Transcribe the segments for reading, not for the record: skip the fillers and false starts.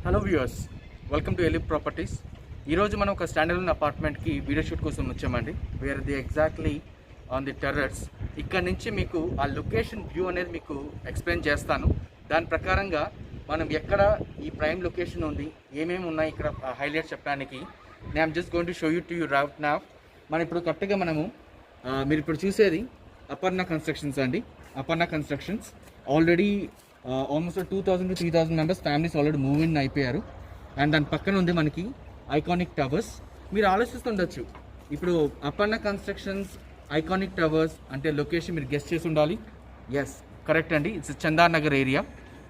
Hello viewers, welcome to Elip properties. ఈరోజు మనం ఒక స్టాండర్డ్ అపార్ట్మెంట్కి వీడియో షూట్ కోసం వచ్చామండి. Where the exactly on the terrace. ఇక్కడ నుంచి మీకు ఆ లొకేషన్ వ్యూ అనేది మీకు ఎక్స్ప్లెయిన్ చేస్తాను. దాని ప్రకారంగా మనం ఎక్కడ ఈ ప్రైమ్ లొకేషన్ ఉంది, ఏమేమి ఉన్నాయి ఇక్కడ హైలైట్స్ చెప్పడానికి. నేను just going to show you to you route now. మనం ఇప్పుడు కరెక్ట్గా మీరు ఇప్పుడు చూసేది అపర్ణ కన్స్ట్రక్షన్స్ అండి. Aparna constructions already almost 2000 to 3000 members families already move in అయిపోయారు. అండ్ దాని పక్కన ఉంది మనకి ఐకానిక్ టవర్స్. మీరు ఆలోచిస్తుండొచ్చు, ఇప్పుడు అపర్ణ కన్స్ట్రక్షన్స్ ఐకానిక్ టవర్స్ అంటే లొకేషన్ మీరు గెస్ట్ చేసి ఉండాలి. ఎస్, కరెక్ట్ అండి. It's Chandanagar area.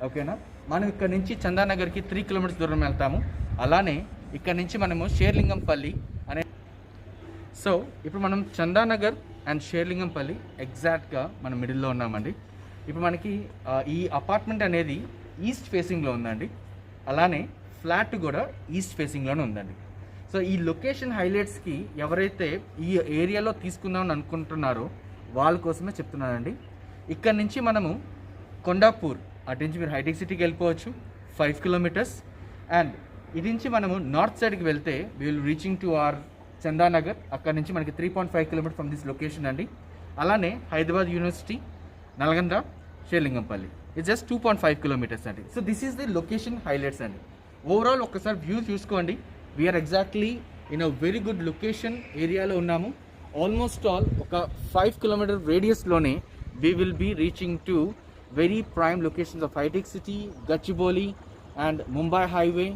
ఓకేనా, మనం ఇక్కడ నుంచి చందానగర్కి 3 కిలోమీటర్స్ దూరం వెళ్తాము. అలానే ఇక్కడ నుంచి మనము షేర్లింగంపల్లి అనే ఇప్పుడు మనం చందానగర్ అండ్ షేర్లింగంపల్లి ఎగ్జాక్ట్గా మనం మిడిల్లో ఉన్నామండి. ఇప్పుడు మనకి ఈ అపార్ట్మెంట్ అనేది ఈస్ట్ ఫేసింగ్లో ఉందండి. అలానే ఫ్లాట్ కూడా ఈస్ట్ ఫేసింగ్లోనే ఉందండి. సో ఈ లొకేషన్ హైలైట్స్కి ఎవరైతే ఈ ఏరియాలో తీసుకుందామని అనుకుంటున్నారో వాళ్ళ కోసమే చెప్తున్నానండి. ఇక్కడ నుంచి మనము కొండాపూర్ అటు నుంచి మీరు హైటెక్ సిటీకి వెళ్ళిపోవచ్చు, 5 కిలోమీటర్స్. అండ్ ఇది నుంచి మనము నార్త్ సైడ్కి వెళ్తే will reaching to our Chandanagar. అక్కడ నుంచి మనకి 3.5 కిలోమీటర్ ఫ్రమ్ దిస్ లొకేషన్ అండి. అలానే Hyderabad university, Nalgonda, Serilingampally it's just 2.5 kilometres అండి. So this is the location highlights అండి. ఓవరాల్ ఒక్కసారి వ్యూ చూసుకోండి. We are exactly in a very good location ఏరియాలో ఉన్నాము. ఆల్మోస్ట్ ఆల్ ఒక 5 కిలోమీటర్ రేడియస్లోనే we will be reaching to very prime locations of హైటెక్ City, Gachibowli and Mumbai highway.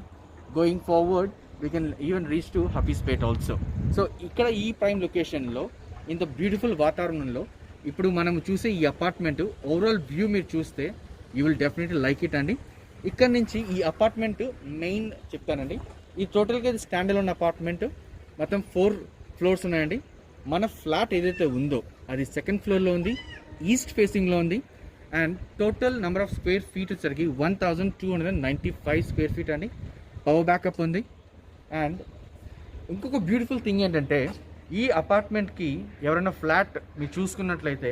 Going forward we can even reach to Hafeezpet also. So ఇక్కడ ఈ prime లొకేషన్లో ఇంత beautiful వాతావరణంలో ఇప్పుడు మనం చూసే ఈ అపార్ట్మెంట్ ఓవరాల్ వ్యూ మీరు చూస్తే you will definitely like it అండి. ఇక్కడ నుంచి ఈ అపార్ట్మెంట్ మెయిన్ చెప్తానండి. ఈ టోటల్గా ఇది స్టాండ్ అలోన్ అపార్ట్మెంట్. మొత్తం 4 ఫ్లోర్స్ ఉన్నాయండి. మన ఫ్లాట్ ఏదైతే ఉందో అది 2nd ఫ్లోర్లో ఉంది, ఈస్ట్ ఫేసింగ్లో ఉంది. And total number of square feet వచ్చేసరికి 1295 స్క్వేర్ ఫీట్ అండి. పవర్ బ్యాకప్ ఉంది. అండ్ ఇంకొక బ్యూటిఫుల్ థింగ్ ఏంటంటే ఈ అపార్ట్మెంట్కి ఎవరైనా ఫ్లాట్ మీరు చూసుకున్నట్లయితే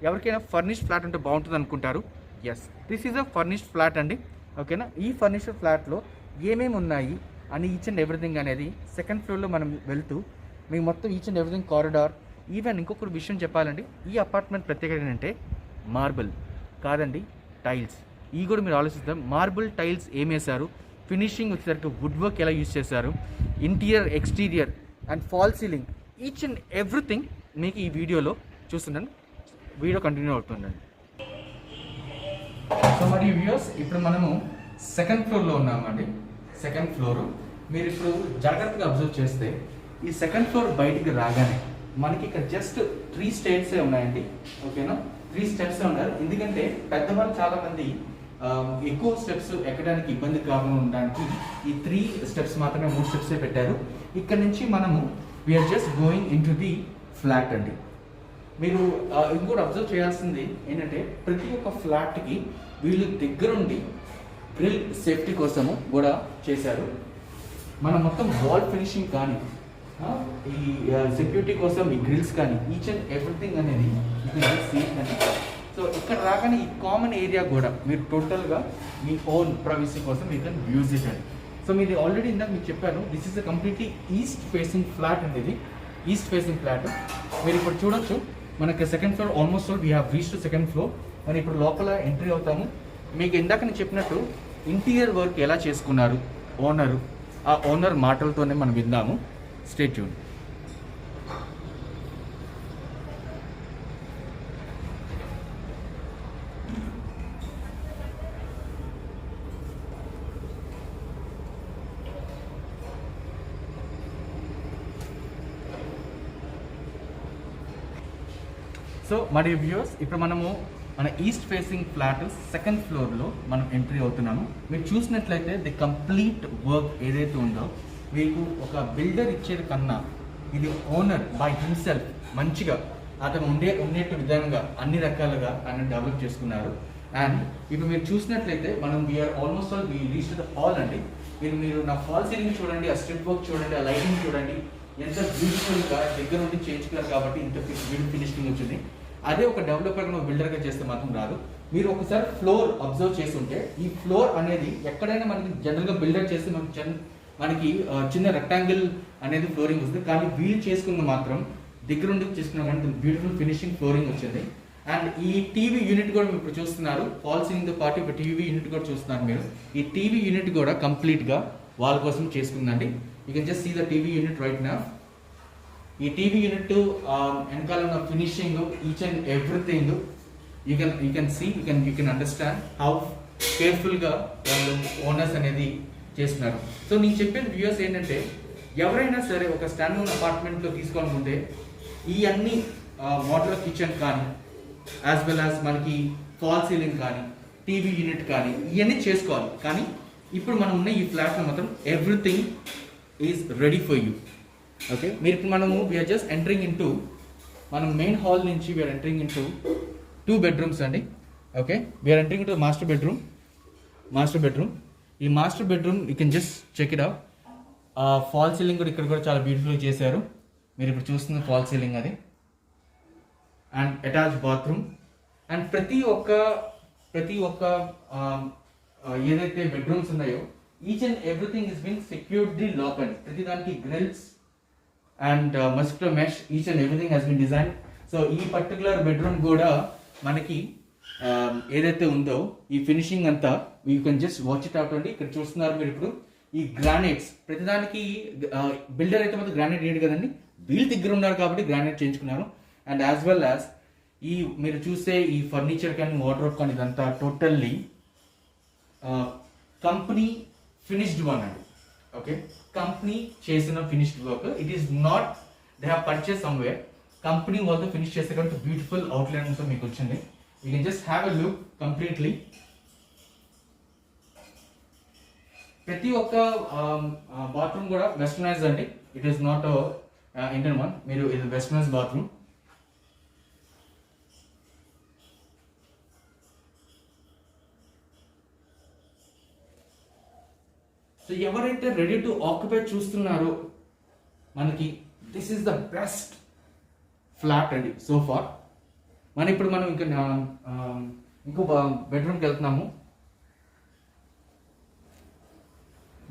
ఎవరికైనా ఫర్నిష్డ్ ఫ్లాట్ అంటే బాగుంటుంది అనుకుంటారు. Yes, this is a furnished flat అండి. ఓకేనా, ఈ ఫర్నిష్డ్ ఫ్లాట్లో ఏమేమి ఉన్నాయి అని ఈచ్ అండ్ ఎవ్రీథింగ్ అనేది 2nd ఫ్లోర్లో మనం వెళ్తూ మీకు మొత్తం each and everything corridor. Even ఇంకొక విషయం చెప్పాలండి, ఈ అపార్ట్మెంట్ ప్రత్యేకత ఏంటంటే మార్బుల్ కాదండి, టైల్స్. ఈ కూడా మీరు ఆలోచిస్తాం, మార్బుల్ టైల్స్ ఏమేశారు, ఫినిషింగ్ వచ్చేసరికి వుడ్ వర్క్ ఎలా యూజ్ చేశారు, interior, exterior and fall ceiling, each and everything మీకు ఈ వీడియోలో చూస్తున్నాను. వీడియో కంటిన్యూ అవుతుందండి. సో మరి వ్యూవర్స్, ఇప్పుడు మనము 2nd ఫ్లోర్లో ఉన్నామండి. 2nd ఫ్లోర్ మీరు ఇప్పుడు జాగ్రత్తగా అబ్జర్వ్ చేస్తే ఈ 2nd ఫ్లోర్ బయటికి రాగానే మనకి ఇక్కడ జస్ట్ 3 స్టెప్సే ఉన్నాయండి. ఓకేనా, 3 స్టెప్సే ఉన్నారు. ఎందుకంటే పెద్దవాళ్ళు చాలామంది ఎక్కువ స్టెప్స్ ఎక్కడానికి ఇబ్బంది కాకుండా ఉండడానికి ఈ 3 స్టెప్స్ మాత్రమే, 3 స్టెప్సే పెట్టారు. ఇక్కడ నుంచి మనము we're just going in to the flat అండి. మీరు ఇంకోటి అబ్జర్వ్ చేయాల్సింది ఏంటంటే ప్రతి ఒక్క ఫ్లాట్కి వీళ్ళు దగ్గరుండి గ్రిల్ సేఫ్టీ కోసము కూడా చేశారు. మనం మొత్తం వాల్ ఫినిషింగ్ కానీ ఈ సెక్యూరిటీ కోసం ఈ గ్రిల్స్ కానీ ఈచ్ అండ్ ఎవ్రీథింగ్ అనేది సేఫ్ అండి. సో ఇక్కడ రాగానే ఈ కామన్ ఏరియా కూడా మీరు టోటల్గా మీ ఓన్ ప్రైవసీ కోసం యూ కెన్ యూజ్ ఇట్ అండి. సో మీది ఆల్రెడీ ఇందాక మీకు చెప్పాను, this is a completely east facing flat అండి. ఇది ఈస్ట్ ఫేసింగ్ ఫ్లాట్. మీరు ఇప్పుడు చూడొచ్చు, మనకి 2nd floor almost we have reach to 2nd floor. మరి ఇప్పుడు లోపల ఎంట్రీ అవుతాము. మీకు ఇందాక నేను చెప్పినట్టు ఇంటీరియర్ వర్క్ ఎలా చేసుకున్నారు ఓనరు, ఆ ఓనర్ మాటలతోనే మనం విందాము. Stay tune. సో మరి వ్యూవర్స్, ఇప్పుడు మనము మన ఈస్ట్ ఫేసింగ్ ఫ్లాట్ 2nd ఫ్లోర్లో మనం ఎంట్రీ అవుతున్నాము. మీరు చూసినట్లయితే ది కంప్లీట్ వర్క్ ఏదైతే ఉందో మీకు ఒక బిల్డర్ ఇచ్చేది కన్నా ఇది ఓనర్ బై హిమ్సెల్ఫ్ మంచిగా అతను ఉండేట్టు విధంగా అన్ని రకాలుగా ఆయన డెవలప్ చేసుకున్నారు. అండ్ ఇప్పుడు మీరు చూసినట్లయితే మనం we're almost all we reach the hall అండి. మీరు నా హాల్ సీలింగ్ చూడండి, ఆ స్ట్రిప్ వర్క్ చూడండి, ఆ లైటింగ్ చూడండి, ఎంత బ్యూటిఫుల్గా దగ్గర నుండి చేయించుకున్నారు కాబట్టి ఇంత బ్యూటిఫుల్ ఫినిషింగ్ వచ్చింది. అదే ఒక డెవలపర్గా బిల్డర్గా చేస్తే మాత్రం రాదు. మీరు ఒకసారి ఫ్లోర్ అబ్జర్వ్ చేస్తుంటే ఈ ఫ్లోర్ అనేది ఎక్కడైనా మనకి జనరల్గా బిల్డర్ చేస్తే మనకి చిన్న రెక్టాంగిల్ అనేది ఫ్లోరింగ్ వస్తుంది, కానీ వీల్ చేసుకున్న మాత్రం దగ్గరుండి చేసుకున్న మనకి బ్యూటిఫుల్ ఫినిషింగ్ ఫ్లోరింగ్ వచ్చింది. అండ్ ఈ టీవీ యూనిట్ కూడా మీరు ఇప్పుడు చూస్తున్నారు, ఫాల్ సీలింగ్తో పాటు ఇప్పుడు టీవీ యూనిట్ కూడా చూస్తున్నారు మీరు. ఈ టీవీ యూనిట్ కూడా కంప్లీట్గా వాల్ కోసం చేసుకుందండి. You can just see the TV unit right now. ఈ టీవీ యూనిట్ వెనకాల ఉన్న finishing, each and everything you can see, you can understand how కేర్ఫుల్గా వాళ్ళు ఓనర్స్ అనేది చేస్తున్నారు. సో నేను చెప్పిన వ్యూవర్స్ ఏంటంటే, ఎవరైనా సరే ఒక స్టాండర్డ్ అపార్ట్మెంట్లో తీసుకోవాలనుకుంటే ఈ అన్ని మోడల్ కిచెన్ కానీ, యాజ్ వెల్ యాజ్ మనకి ఫాల్ సీలింగ్ కానీ, టీవీ యూనిట్ కానీ ఇవన్నీ చేసుకోవాలి. కానీ ఇప్పుడు మనం ఉన్న ఈ ఫ్లాట్లో మాత్రం everything is ready for you. Okay, మీరు ఇప్పుడు we are just entering in to మనం మెయిన్ హాల్ నుంచి we are entering in to 2 bedrooms అండి. Okay, we are entering in to master bedroom. ఈ master bedroom you can just check it out. Fall ceiling కూడా ఇక్కడ కూడా చాలా బ్యూటిఫుల్గా చేశారు. మీరు ఇప్పుడు చూస్తున్న ఫాల్ సీలింగ్ అది. And attach bathroom. అండ్ ప్రతి ఒక్క ఏదైతే బెడ్రూమ్స్ ఉన్నాయో each and everything is been securely lock అండి. ప్రతి దానికి grills and mosquito mesh, each and everything has been design. So ఈ పర్టికులర్ బెడ్రూమ్ కూడా మనకి ఏదైతే ఉందో ఈ ఫినిషింగ్ అంతా you can just watch it out అండి. ఇక్కడ చూస్తున్నారు మీరు ఇప్పుడు ఈ గ్రానైట్స్, ప్రతిదానికి బిల్డర్ అయితే మాత్రం గ్రానైట్ వేయడు కదండి, వీళ్ళ దగ్గర ఉన్నారు కాబట్టి గ్రానైట్ చేయించుకున్నారు. అండ్ యాజ్ వెల్ యాజ్ ఈ మీరు చూసే ఈ ఫర్నిచర్ కానీ వార్డ్రోబ్ కానీ ఇదంతా టోటల్లీ కంపెనీ ఫినిష్డ్ వన్ అండి. ఓకే, కంపెనీ చేసిన finished work. It is not they have purchase somewhere. Company వాళ్ళతో ఫినిష్ చేస్తే కాబట్టి బ్యూటిఫుల్ అవుట్లైన్తో మీకు వచ్చింది. You can just have a look completely. ప్రతి ఒక్క బాత్రూమ్ కూడా వెస్టర్నైజ్ అండి. It is not Indian one. మీరు ఇది వెస్టర్నైజ్ బాత్రూమ్. సో ఎవరైతే రెడీ టు ఆక్యుపై చూస్తున్నారో మనకి this is the best flat అండి సో ఫార్. ఇప్పుడు మనం ఇంకో బెడ్రూమ్కి వెళ్తున్నాము.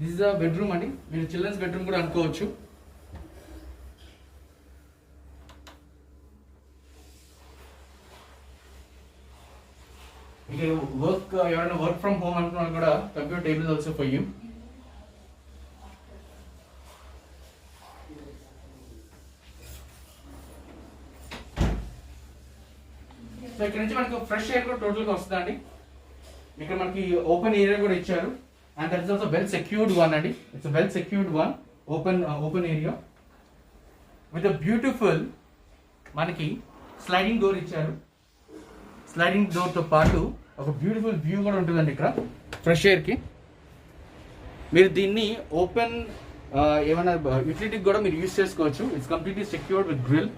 దిస్ ఇస్ ద బెడ్రూమ్ అండి. మీరు చిల్డ్రన్స్ బెడ్రూమ్ కూడా అనుకోవచ్చు. ఎవరైనా వర్క్ ఫ్రమ్ హోమ్ అనుకున్నా కూడా computer table also for you. So ఇక్కడ నుంచి మనకి ఫ్రెష్ ఎయిర్ కూడా టోటల్గా వస్తుందండి. ఇక్కడ మనకి ఓపెన్ ఏరియా కూడా ఇచ్చారు. And that is also well secured one అండి. It's well secured one open area with a beautiful మనకి స్లైడింగ్ డోర్ ఇచ్చారు. స్లైడింగ్ డోర్తో పాటు ఒక బ్యూటిఫుల్ వ్యూ కూడా ఉంటుందండి ఇక్కడ ఫ్రెష్ ఎయిర్కి. మీరు దీన్ని ఓపెన్ ఏమైనా యూటిలిటీకి కూడా మీరు యూజ్ చేసుకోవచ్చు. It's completely secured with grill.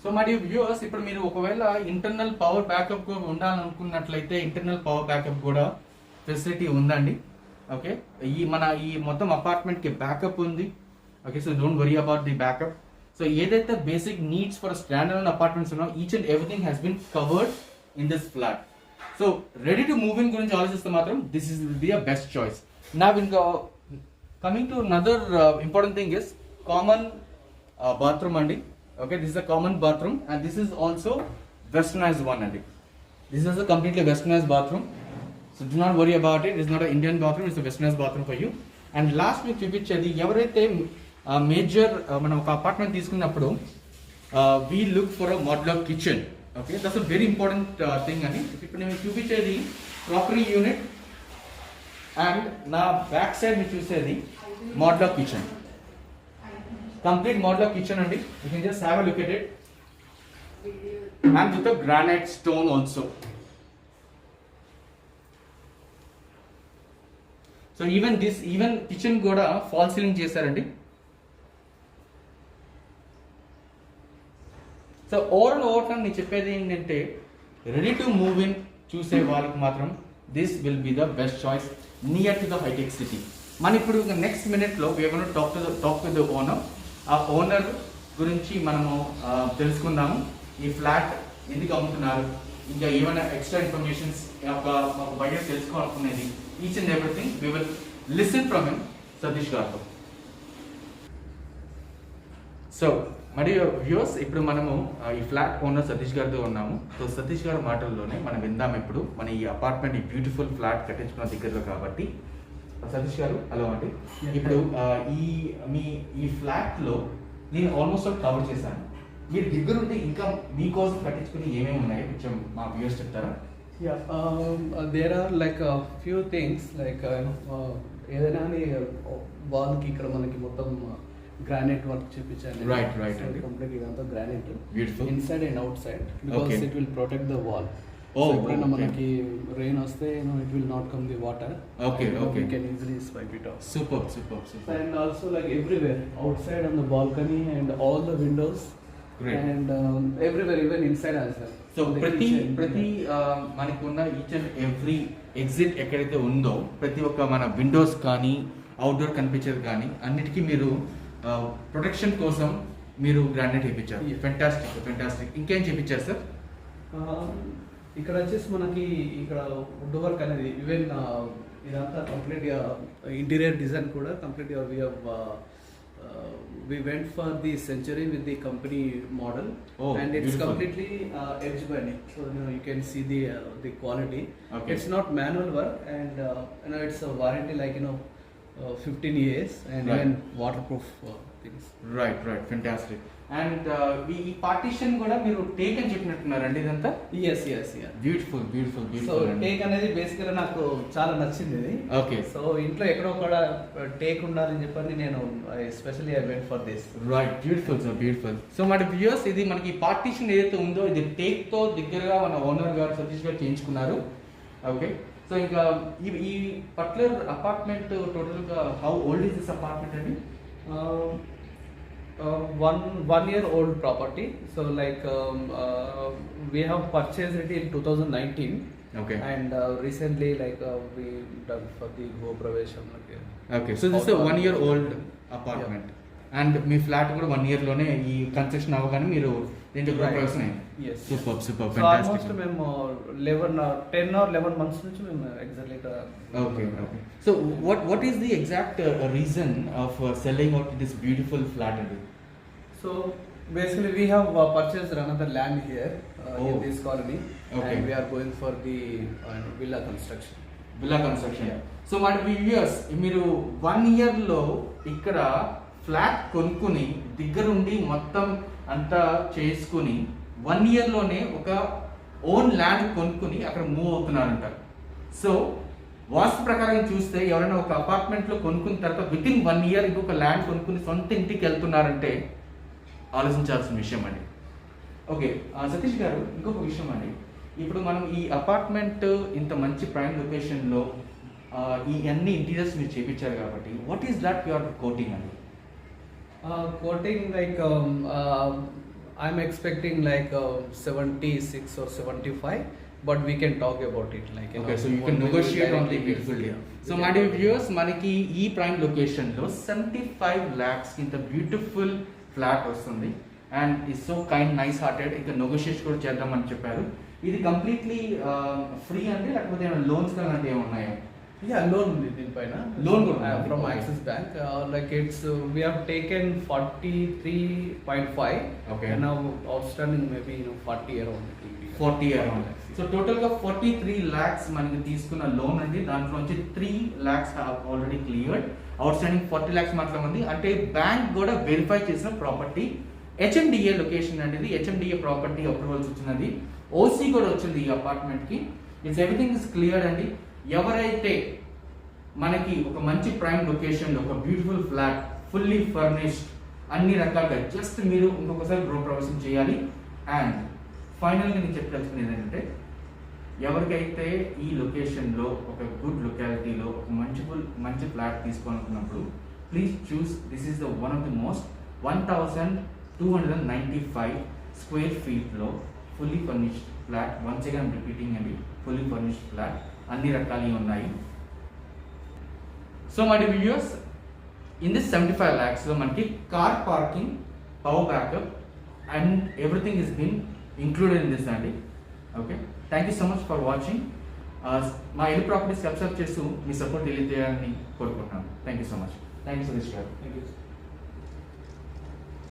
So మరి వ్యూవర్స్, ఇప్పుడు మీరు ఒకవేళ ఇంటర్నల్ పవర్ బ్యాకప్ ఉండాలనుకున్నట్లయితే ఇంటర్నల్ పవర్ బ్యాకప్ కూడా ఫెసిలిటీ ఉందండి. ఓకే, ఈ మొత్తం అపార్ట్మెంట్కి బ్యాకప్ ఉంది. Okay, so don't worry about the backup. So ఏదైతే basic needs for standard apartments ఉన్నాయో each and everything has been covered in this flat. So ready to move in గురించి ఆలోచిస్తే మాత్రం this is the best choice. నా ఇంకా coming to another important thing is common bathroom అండి. Okay, this is a common bathroom and this is also westernized one and this is a completely westernized bathroom. So do not worry about it. It is not an Indian bathroom. It's a westernized bathroom for you. And last week చూపించేది ఎవరైతే major మనం ఒక apartment తీసుకున్నప్పుడు we look for a modular kitchen. Okay, that's a very important thing అని. ఇప్పుడు నేను చూపించేది crockery unit and నా బ్యాక్ సైడ్ మీరు చూసేది modular kitchen. Complete modular kitchen అండి. You can just have a look at it. And with a granite stone also. So even kitchen కూడా fall ceiling చేశారండి. సో ఓవరాల్ నేను చెప్పేది ఏంటంటే ready to move in చూసే వాళ్ళకి మాత్రం this will be the best choice near to the హైటెక్ సిటీ. మన ఇప్పుడు నెక్స్ట్ మినిట్లో టాక్ టు ద ఓనర్. ఆ ఓనర్ గురించి మనము తెలుసుకుందాము. ఈ ఫ్లాట్ ఎందుకు అమ్ముతున్నారు, ఇంకా ఏమైనా ఎక్స్ట్రా ఇన్ఫర్మేషన్స్ మాకు బయట తెలుసుకోవాలనుకునేది, each and everything we will listen from him, Satish గారితో. సో మరి వ్యూవర్స్, ఇప్పుడు మనము ఈ ఫ్లాట్ ఓనర్ సతీష్ గారితో ఉన్నాము. సో సతీష్ గారి మాటల్లోనే మనం విందాం ఇప్పుడు మన ఈ అపార్ట్మెంట్, ఈ బ్యూటిఫుల్ ఫ్లాట్ కట్టించుకున్న దగ్గరలో కాబట్టి. సతీష్ గారు హలో అండి. ఇప్పుడు ఈ ఫ్లాట్లో నేను ఆల్మోస్ట్ కవర్ చేశాను. మీరు దగ్గరుండి ఇంకా మీకోసం కట్టించుకుని ఏమేమి ఉన్నాయో కొంచెం మా వ్యూవర్స్ చెప్తారా? there are like a few things like ఏదైనా వాల్కి ఇక్కడ మనకి మొత్తం గ్రానైట్ వర్క్ చేపించాలి. రైట్ అండి. కంప్లీట్ ఇదంతా granite, beautiful, inside and out side, because it will protect the wall. ఎప్పుడైనా మనకి రెయిన్ వస్తే it will not come the water. Okay we can easily swipe it off. Super. And also like everywhere outside on the balcony and all the windows. Great. And everywhere, even inside as well. So ప్రతి మనకున్న each and every exit ఎక్కడైతే ఉందో ప్రతి ఒక్క మన Windows కానీ outdoor కనిపించేది కానీ అన్నిటికీ మీరు ప్రొటెక్షన్ కోసం మీరు గ్రానైట్ వేయించారు. ఫెంటాస్టిక్. ఇంకేం చేయించారు సార్? ఇక్కడ వచ్చేసి మనకి ఇక్కడ వుడ్ వర్క్ అనేది ఈవెన్ ఇదంతా కంప్లీట్ ఇంటీరియర్ డిజైన్ కూడా complete we went for the Century with the company model. And it's beautiful. Completely edge bending, so you can see the quality. Okay. It's not manual work, and it's a warranty like 15 years, and right. Even waterproof things. Right, fantastic. And ఈ partition కూడా మీరు take అని చెప్పినట్టున్నారండి ఇదంతా? yes beautiful. So take అనేది బేసికల్ నాకు చాలా నచ్చింది ఇది. ఓకే. సో ఇంట్లో ఎక్కడో కూడా టేక్ ఉండాలని చెప్పని నేను especially I went for this. Right, beautiful. So మన వ్యూయర్స్, ఇది మనకి పార్టీషన్ ఏదైతే ఉందో ఇది టేక్ తో దగ్గరగా మన ఓనర్ గారు సతీష్ గారు చేయించుకున్నారు. ఓకే. సో ఇంకా ఈ పర్టికులర్ అపార్ట్మెంట్ టోటల్ గా how old is this apartment అండి? 1 year old property. So like we have purchased it in 2019. Okay. And recently we done for the Gopravesham. Okay. So this is a 1 year old apartment. Yeah. And me flat కూడా 1 year లోనే ఈ construction అవ్వగానే మీరు దీంట్లో గృహప్రవేశం అయింది. Yes. Superb. So almost మేము 10 or 11 months నుంచి మేము ఎగ్జాక్ట్లీ ఇక్కడ. Okay. So what is the exact reason of selling out this beautiful flat? So basically we have purchased another land here in this colony. Okay. And we are going for the villa construction. Yeah. So my viewers, మీరు 1 year లో ఇక్కడ flat కొనుక్కుని దగ్గరుండి మొత్తం అంతా చేసుకుని 1 year లోనే ఒక ఓన్ ల్యాండ్ కొనుక్కుని అక్కడ మూవ్ అవుతున్నారంట. సో వాస్తు ప్రకారం చూస్తే ఎవరైనా ఒక అపార్ట్మెంట్ లో కొనుక్కున్న తర్వాత విత్ ఇన్ 1 year ఇంకొక ల్యాండ్ కొనుక్కుని సొంత ఇంటికి వెళ్తున్నారంటే ఆలోచించాల్సిన విషయం అండి. ఓకే సతీష్ గారు, ఇంకొక విషయం అండి, ఇప్పుడు మనం ఈ అపార్ట్మెంట్ ఇంత మంచి ప్రైమ్ లొకేషన్లో ఈ అన్ని ఇంటీరియర్స్ మీరు చేయించారు కాబట్టి what is that your coating అండి? Quoting like I'm expecting like 76 or 75, but we can talk about it like okay, so you can negotiate on the beautiful deal. So my dear viewers, మనకి ఈ prime location లో 75 lakhs ఇంత beautiful flat వస్తుంది. And it's so kind, nice hearted. ఇంకా negotiate కూడా చేద్దామని చెప్పారు. ఇది కంప్లీట్లీ ఫ్రీ అండి, లేకపోతే ఏమైనా లోన్స్ అలాంటివి ఏమైనా ఉన్నాయా? లోన్ ఉంది దీనిపైన. లోన్ కూడా from axis bank. Like it's we have taken 43.5. Okay. And now outstanding maybe 40 around. 40 around. So total గా 43 lakhs మనకి తీసుకున్న లోన్ అండి. దాంట్లో నుంచి 3 lakhs already cleared. Out standing 40 lakhs మాత్రం ఉంది. అంటే బ్యాంక్ కూడా వెరిఫై చేసిన ప్రాపర్టీ. HMDA లొకేషన్ అండి ఇది. HMDA ప్రాపర్టీ అప్రూవల్స్ వచ్చినది. OC కూడా వచ్చింది ఈ అపార్ట్మెంట్ కి. ఇట్స్ ఎవ్రీథింగ్ ఇస్ క్లియర్ అండి. ఎవరైతే మనకి ఒక మంచి ప్రైమ్ లొకేషన్, ఒక బ్యూటిఫుల్ ఫ్లాట్, ఫుల్లీ ఫర్నిష్డ్, అన్ని రకాలుగా జస్ట్ మీరు ఇంకొకసారి గృహప్రవేశం చేయాలి. అండ్ ఫైనల్గా నేను చెప్పదలుచుకునేది ఏంటంటే, ఎవరికైతే ఈ లొకేషన్లో ఒక గుడ్ లొకాలిటీలో ఒక మంచి ఫ్లాట్ తీసుకోవాలనుకున్నప్పుడు please choose this is the one of the most 1295 square ఫీట్లో fully furnished flat. Once again repeating అండి, ఫుల్లీ ఫర్నిష్డ్ ఫ్లాట్, అన్ని రకాలు ఉన్నాయి. సో మరి వ్యూయర్స్, ఇన్ దిస్ 75 lakhs లో మనకి car parking, power backup and everything is been included in this అండి. Okay, thank you so much for watching. మా ఎలి ప్రాపర్టీస్ సబ్స్క్రైబ్ చేస్తూ మీ సపోర్ట్ తెలియజేయాలని కోరుకుంటున్నాను. Thank you so much. Thank you Suresh గారు. Thank you.